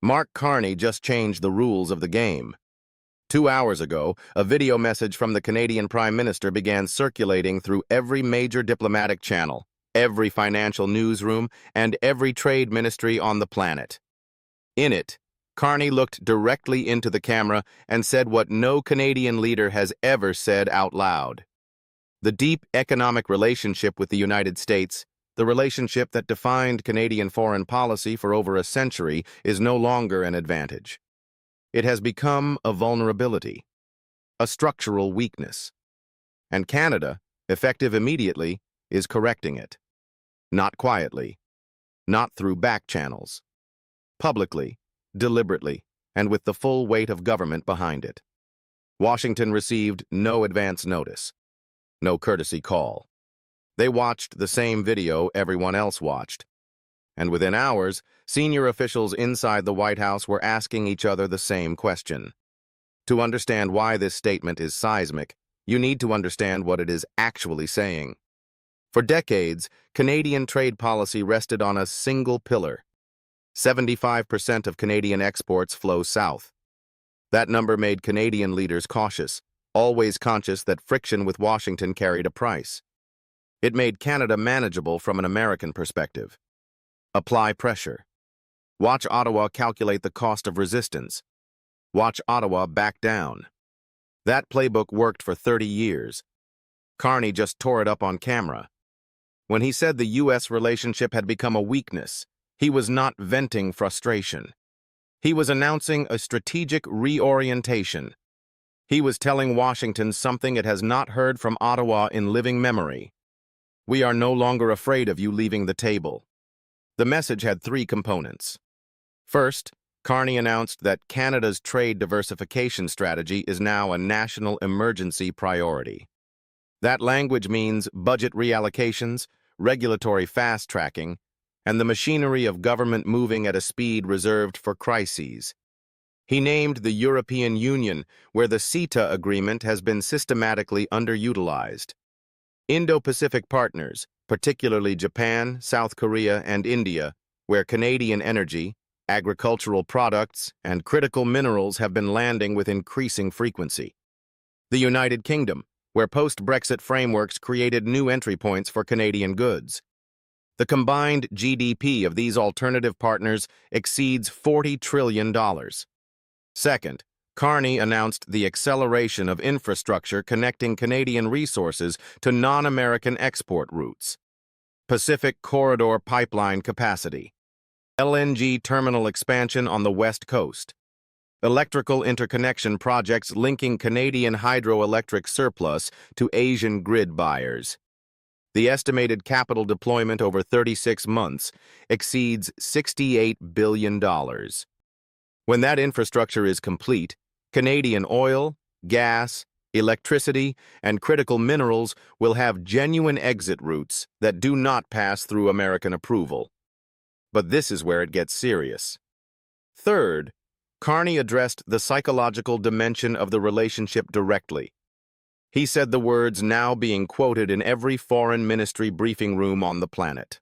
Mark Carney just changed the rules of the game. 2 hours ago, a video message from the Canadian Prime Minister began circulating through every major diplomatic channel, every financial newsroom, and every trade ministry on the planet. In it, Carney looked directly into the camera and said what no Canadian leader has ever said out loud. The deep economic relationship with the United States, the relationship that defined Canadian foreign policy for over a century, is no longer an advantage. It has become a vulnerability, a structural weakness. And Canada, effective immediately, is correcting it. Not quietly, not through back channels. Publicly, deliberately, and with the full weight of government behind it. Washington received no advance notice, no courtesy call. They watched the same video everyone else watched. And within hours, senior officials inside the White House were asking each other the same question. To understand why this statement is seismic, you need to understand what it is actually saying. For decades, Canadian trade policy rested on a single pillar. 75% of Canadian exports flow south. That number made Canadian leaders cautious, always conscious that friction with Washington carried a price. It made Canada manageable from an American perspective. Apply pressure. Watch Ottawa calculate the cost of resistance. Watch Ottawa back down. That playbook worked for 30 years. Carney just tore it up on camera. When he said the U.S. relationship had become a weakness, he was not venting frustration. He was announcing a strategic reorientation. He was telling Washington something it has not heard from Ottawa in living memory. We are no longer afraid of you leaving the table. The message had three components. First, Carney announced that Canada's trade diversification strategy is now a national emergency priority. That language means budget reallocations, regulatory fast-tracking, and the machinery of government moving at a speed reserved for crises. He named the European Union, where the CETA agreement has been systematically underutilized. Indo-Pacific partners, particularly Japan, South Korea, and India, where Canadian energy, agricultural products, and critical minerals have been landing with increasing frequency. The United Kingdom, where post-Brexit frameworks created new entry points for Canadian goods. The combined GDP of these alternative partners exceeds $40 trillion. Second, Carney announced the acceleration of infrastructure connecting Canadian resources to non-American export routes. Pacific Corridor pipeline capacity. LNG terminal expansion on the West Coast. Electrical interconnection projects linking Canadian hydroelectric surplus to Asian grid buyers. The estimated capital deployment over 36 months exceeds $68 billion. When that infrastructure is complete, Canadian oil, gas, electricity, and critical minerals will have genuine exit routes that do not pass through American approval. But this is where it gets serious. Third, Carney addressed the psychological dimension of the relationship directly. He said the words now being quoted in every foreign ministry briefing room on the planet.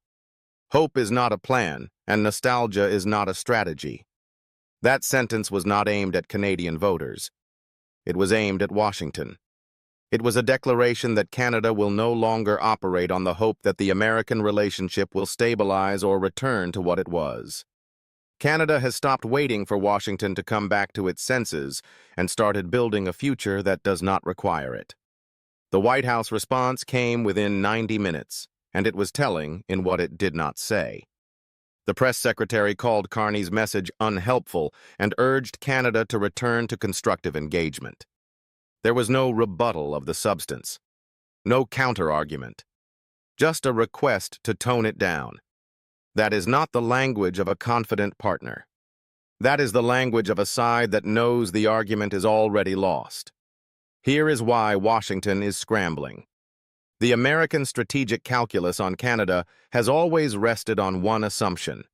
Hope is not a plan, and nostalgia is not a strategy. That sentence was not aimed at Canadian voters. It was aimed at Washington. It was a declaration that Canada will no longer operate on the hope that the American relationship will stabilize or return to what it was. Canada has stopped waiting for Washington to come back to its senses and started building a future that does not require it. The White House response came within 90 minutes, and it was telling in what it did not say. The press secretary called Carney's message unhelpful and urged Canada to return to constructive engagement. There was no rebuttal of the substance, no counter-argument, just a request to tone it down. That is not the language of a confident partner. That is the language of a side that knows the argument is already lost. Here is why Washington is scrambling. The American strategic calculus on Canada has always rested on one assumption.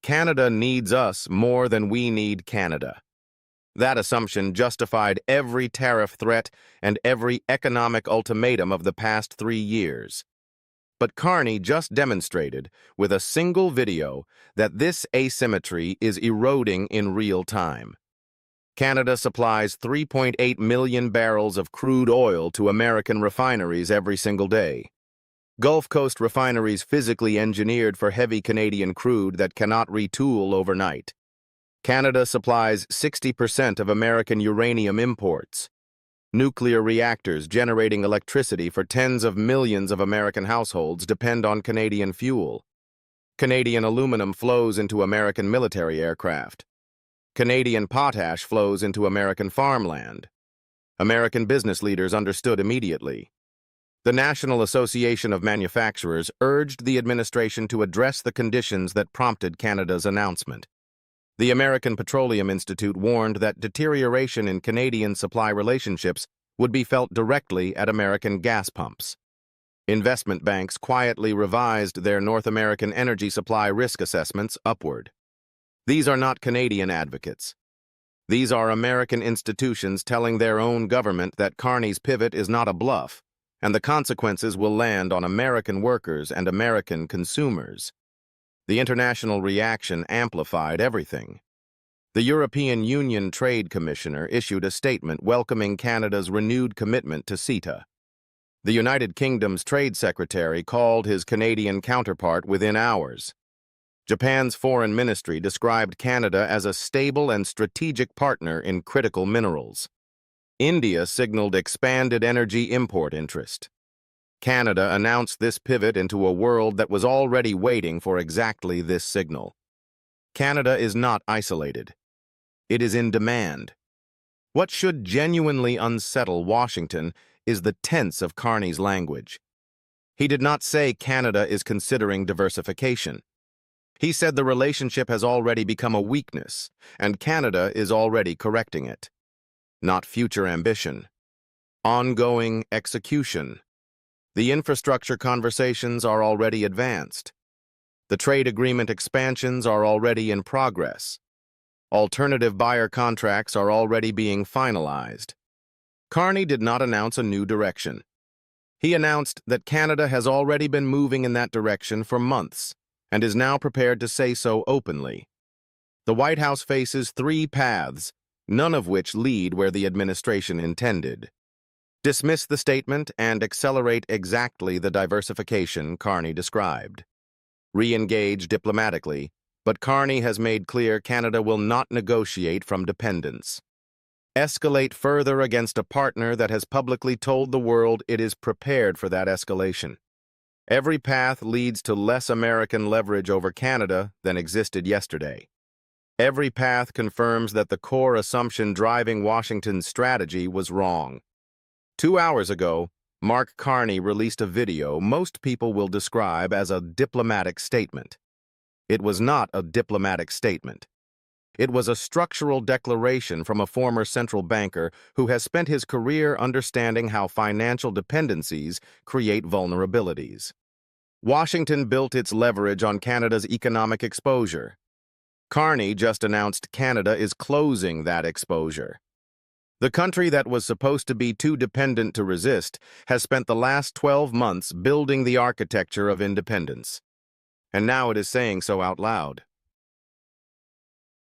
Canada needs us more than we need Canada. That assumption justified every tariff threat and every economic ultimatum of the past 3 years. But Carney just demonstrated, with a single video, that this asymmetry is eroding in real time. Canada supplies 3.8 million barrels of crude oil to American refineries every single day. Gulf Coast refineries physically engineered for heavy Canadian crude that cannot retool overnight. Canada supplies 60% of American uranium imports. Nuclear reactors generating electricity for tens of millions of American households depend on Canadian fuel. Canadian aluminum flows into American military aircraft. Canadian potash flows into American farmland. American business leaders understood immediately. The National Association of Manufacturers urged the administration to address the conditions that prompted Canada's announcement. The American Petroleum Institute warned that deterioration in Canadian supply relationships would be felt directly at American gas pumps. Investment banks quietly revised their North American energy supply risk assessments upward. These are not Canadian advocates. These are American institutions telling their own government that Carney's pivot is not a bluff, and the consequences will land on American workers and American consumers. The international reaction amplified everything. The European Union Trade Commissioner issued a statement welcoming Canada's renewed commitment to CETA. The United Kingdom's Trade Secretary called his Canadian counterpart within hours. Japan's foreign ministry described Canada as a stable and strategic partner in critical minerals. India signaled expanded energy import interest. Canada announced this pivot into a world that was already waiting for exactly this signal. Canada is not isolated. It is in demand. What should genuinely unsettle Washington is the tense of Carney's language. He did not say Canada is considering diversification. He said the relationship has already become a weakness, and Canada is already correcting it. Not future ambition. Ongoing execution. The infrastructure conversations are already advanced. The trade agreement expansions are already in progress. Alternative buyer contracts are already being finalized. Carney did not announce a new direction. He announced that Canada has already been moving in that direction for months and is now prepared to say so openly. The White House faces three paths, none of which lead where the administration intended. Dismiss the statement and accelerate exactly the diversification Carney described. Re-engage diplomatically, but Carney has made clear Canada will not negotiate from dependence. Escalate further against a partner that has publicly told the world it is prepared for that escalation. Every path leads to less American leverage over Canada than existed yesterday. Every path confirms that the core assumption driving Washington's strategy was wrong. 2 hours ago, Mark Carney released a video most people will describe as a diplomatic statement. It was not a diplomatic statement. It was a structural declaration from a former central banker who has spent his career understanding how financial dependencies create vulnerabilities. Washington built its leverage on Canada's economic exposure. Carney just announced Canada is closing that exposure. The country that was supposed to be too dependent to resist has spent the last 12 months building the architecture of independence. And now it is saying so out loud.